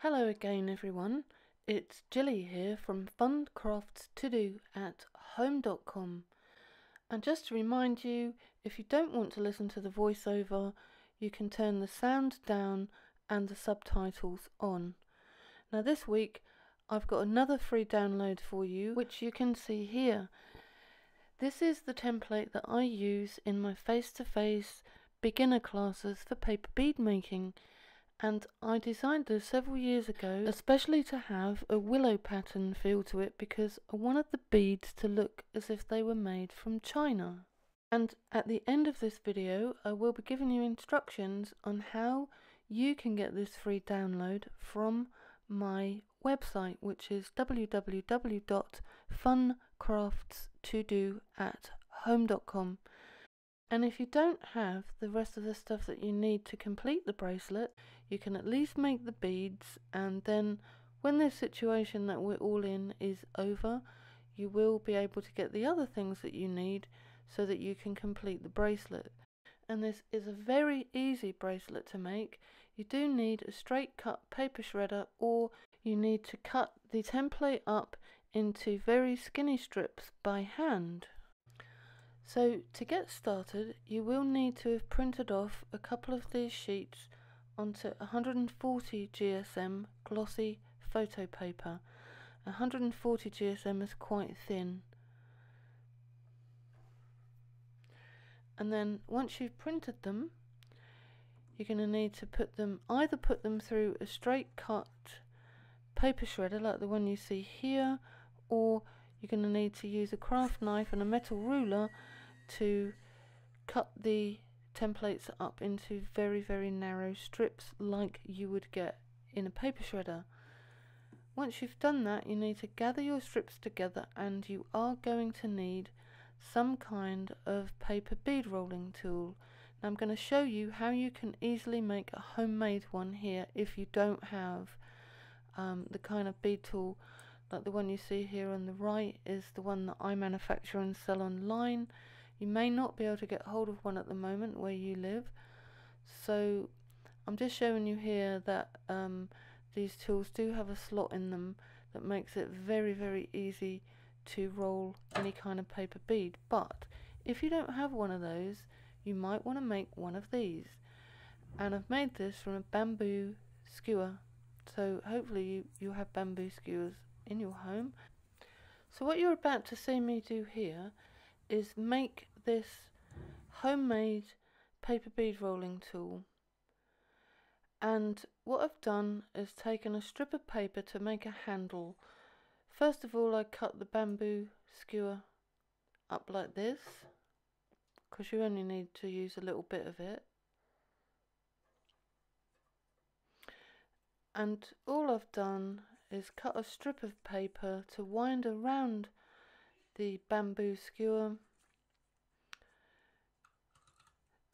Hello again everyone, it's Jilly here from Fun Crafts To Do at home.com, and just to remind you, if you don't want to listen to the voiceover, you can turn the sound down and the subtitles on. Now this week I've got another free download for you which you can see here. This is the template that I use in my face-to-face beginner classes for paper bead making. And I designed this several years ago, especially to have a willow pattern feel to it because I wanted the beads to look as if they were made from China. And at the end of this video, I will be giving you instructions on how you can get this free download from my website, which is www.funcraftstodo@home.com. And if you don't have the rest of the stuff that you need to complete the bracelet, you can at least make the beads, and then when this situation that we're all in is over, you will be able to get the other things that you need so that you can complete the bracelet. And this is a very easy bracelet to make. You do need a straight cut paper shredder, or you need to cut the template up into very skinny strips by hand. So to get started, you will need to have printed off a couple of these sheets onto 140 GSM glossy photo paper. 140 GSM is quite thin. And then once you've printed them, you're going to need to either put them through a straight cut paper shredder like the one you see here, or you're going to need to use a craft knife and a metal ruler to cut the templates up into very narrow strips like you would get in a paper shredder. Once you've done that, you need to gather your strips together, and you are going to need some kind of paper bead rolling tool. Now I'm going to show you how you can easily make a homemade one here if you don't have the kind of bead tool like the one you see here on the right is the one that I manufacture and sell online. You may not be able to get hold of one at the moment where you live, so I'm just showing you here that these tools do have a slot in them that makes it very easy to roll any kind of paper bead. But if you don't have one of those, you might want to make one of these, and I've made this from a bamboo skewer, so hopefully you have bamboo skewers in your home. So what you're about to see me do here is make this homemade paper bead rolling tool. And what I've done is taken a strip of paper to make a handle. First of all, I cut the bamboo skewer up like this, because you only need to use a little bit of it. And all I've done is cut a strip of paper to wind around the bamboo skewer,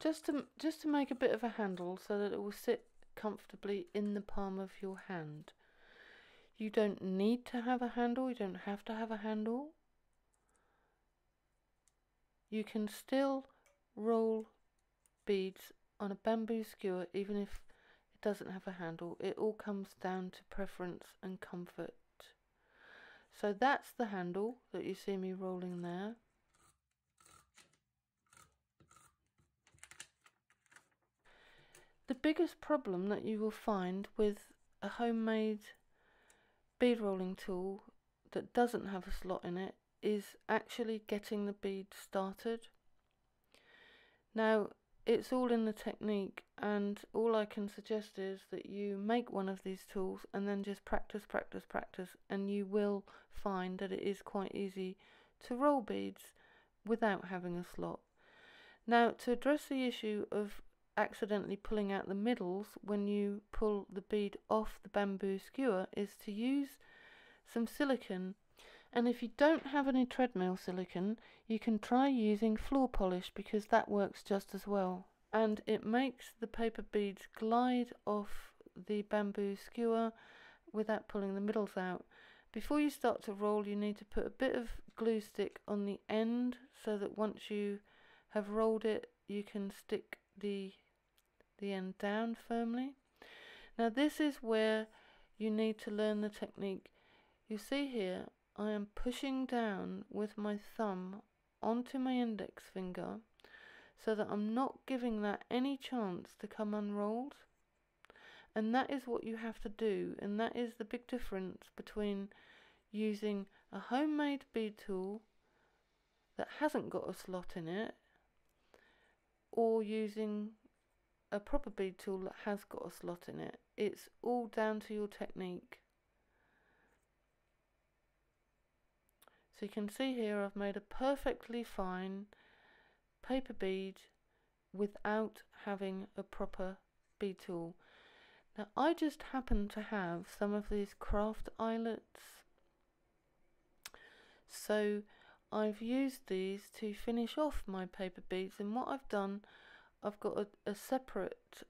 just to make a bit of a handle so that it will sit comfortably in the palm of your hand. You don't need to have a handle, you don't have to have a handle. You can still roll beads on a bamboo skewer even if it doesn't have a handle. It all comes down to preference and comfort. So that's the handle that you see me rolling there. The biggest problem that you will find with a homemade bead rolling tool that doesn't have a slot in it is actually getting the bead started. Now it's all in the technique, and all I can suggest is that you make one of these tools and then just practice, and you will find that it is quite easy to roll beads without having a slot. Now, to address the issue of accidentally pulling out the middles when you pull the bead off the bamboo skewer is to use some silicone. And if you don't have any treadmill silicone, you can try using floor polish, because that works just as well, and it makes the paper beads glide off the bamboo skewer without pulling the middles out. Before you start to roll, you need to put a bit of glue stick on the end so that once you have rolled it, you can stick the end down firmly. Now this is where you need to learn the technique. You see here, I am pushing down with my thumb onto my index finger so that I'm not giving that any chance to come unrolled. And that is what you have to do, and that is the big difference between using a homemade bead tool that hasn't got a slot in it or using a proper bead tool that has got a slot in it. It's all down to your technique. So you can see here I've made a perfectly fine paper bead without having a proper bead tool. Now I just happen to have some of these craft eyelets, so I've used these to finish off my paper beads, and what I've done, I've got a separate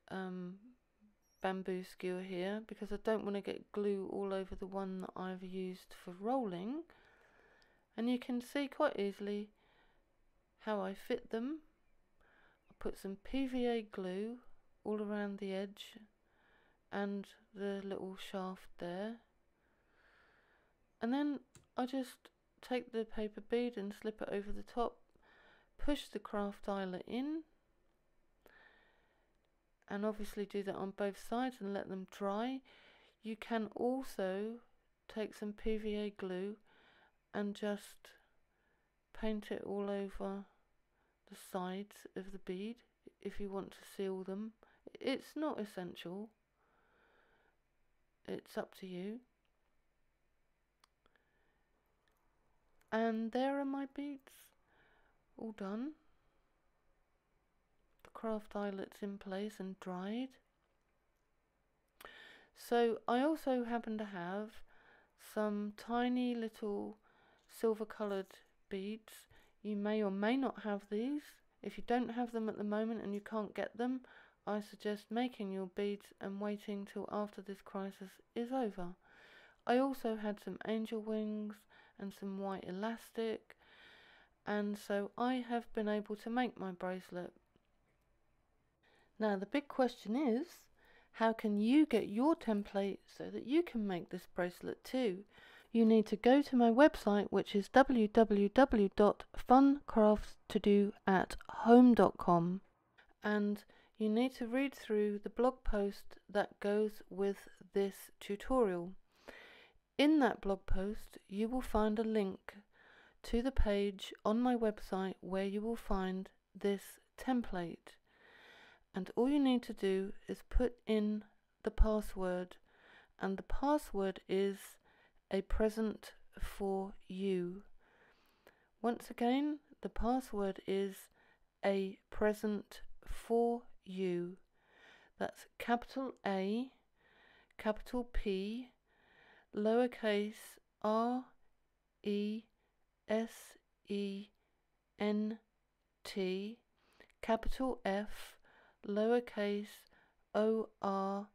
bamboo skewer here because I don't want to get glue all over the one that I've used for rolling. And you can see quite easily how I fit them. I put some PVA glue all around the edge and the little shaft there, and then I just take the paper bead and slip it over the top, push the craft eyelet in, and obviously do that on both sides and let them dry. You can also take some PVA glue and just paint it all over the sides of the bead if you want to seal them. It's not essential, it's up to you. And there are my beads all done. The craft eyelets in place and dried. So I also happen to have some tiny little silver coloured beads. You may or may not have these. If you don't have them at the moment and you can't get them, I suggest making your beads and waiting till after this crisis is over. I also had some angel wings and some white elastic, and so I have been able to make my bracelet. Now the big question is, how can you get your template so that you can make this bracelet too? You need to go to my website, which is www.funcraftstodo@home.com, and you need to read through the blog post that goes with this tutorial. In that blog post you will find a link to the page on my website where you will find this template, and all you need to do is put in the password, and the password is a present for you. Once again, the password is a present for you. That's capital A, capital P, lowercase r e s e n t, capital F, lowercase o r,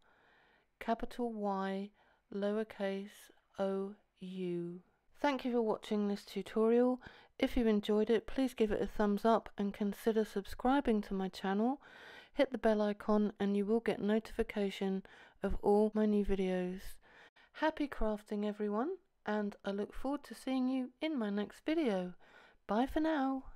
capital Y, lowercase o u. Thank you for watching this tutorial. If you enjoyed it, please give it a thumbs up and consider subscribing to my channel. Hit the bell icon and you will get notification of all my new videos. Happy crafting everyone, and I look forward to seeing you in my next video. Bye for now.